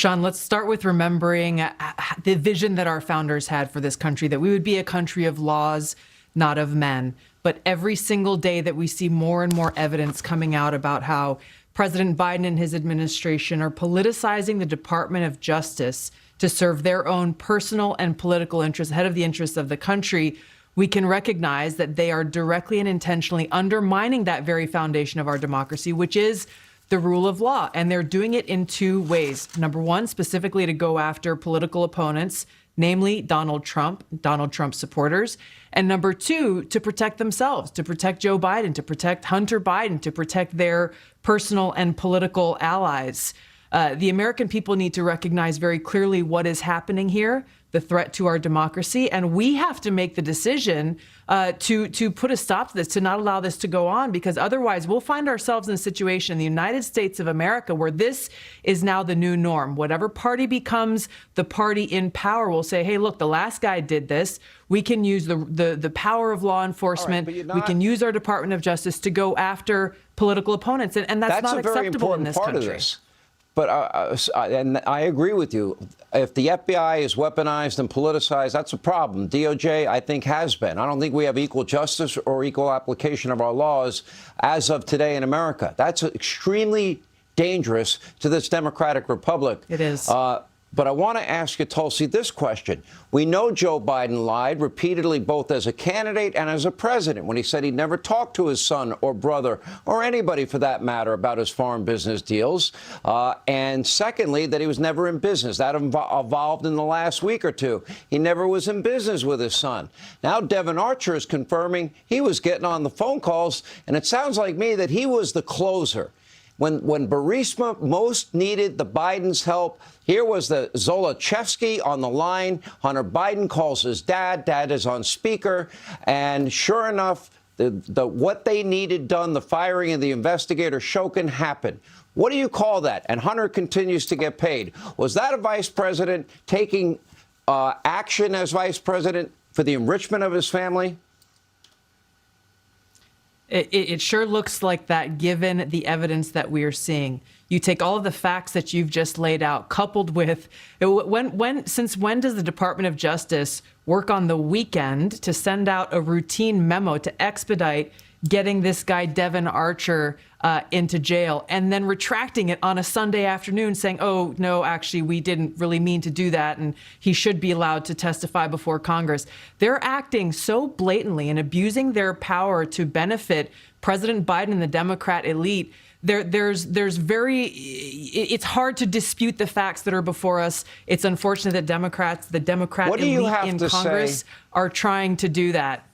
Sean, let's start with remembering the vision that our founders had for this country, that we would be a country of laws, not of men. But every single day that we see more and more evidence coming out about how President Biden and his administration are politicizing the Department of Justice to serve their own personal and political interests ahead of the interests of the country, we can recognize that they are directly and intentionally undermining that very foundation of our democracy, which is the rule of law. And they're doing it in two ways. Number one, specifically to go after political opponents, namely Donald Trump supporters. And number two, to protect themselves, to protect Joe Biden, to protect Hunter Biden, to protect their personal and political allies. The American people need to recognize very clearly what is happening here, the threat to our democracy, and we have to make the decision to put a stop to this, to not allow this to go on, because otherwise we'll find ourselves in a situation in the United States of America where this is now the new norm. Whatever party becomes the party in power will say, hey, look, the last guy did this. We can use the power of law enforcment. Right, we can use our Department of Justice to go after political opponents, and that's not acceptable in this country. But and I agree with you. If the FBI is weaponized and politicized, that's a problem. DOJ, I think, has been. I don't think we have equal justice or equal application of our laws as of today in America. That's extremely dangerous to this democratic republic. It is. But I want to ask you, Tulsi, this question. We know Joe Biden lied repeatedly, both as a candidate and as a president, when he said he'd never talked to his son or brother or anybody, for that matter, about his foreign business deals. And secondly, that he was never in business. That evolved in the last week or two. He never was in business with his son. Now Devon Archer is confirming he was getting on the phone calls, and it sounds like me that he was the closer. When Burisma most needed the Biden's help, here was the Zolochevsky on the line. Hunter Biden calls his dad. Dad is on speaker. And sure enough, what they needed done, the firing of the investigator Shokin, happened. What do you call that? And Hunter continues to get paid. Was that a vice president taking action as vice president for the enrichment of his family? It sure looks like that, given the evidence that we are seeing. You take all of the facts that you've just laid out, coupled with since when does the Department of Justice work on the weekend to send out a routine memo to expedite getting this guy Devon Archer into jail, and then retracting it on a Sunday afternoon, saying, oh, no, actually, we didn't really mean to do that, and he should be allowed to testify before Congress. They're acting so blatantly and abusing their power to benefit President Biden and the Democrat elite. It's hard to dispute the facts that are before us. It's unfortunate that the Democrat elite in Congress are trying to do that.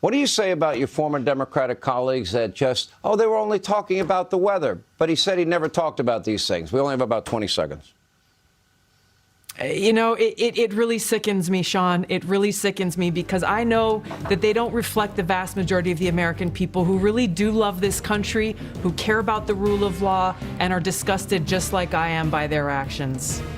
What do you say about your former Democratic colleagues that just, oh, they were only talking about the weather, but he said he never talked about these things? We only have about 20 seconds. You know, it really sickens me, Sean. It really sickens me, because I know that they don't reflect the vast majority of the American people who really do love this country, who care about the rule of law, and are disgusted just like I am by their actions.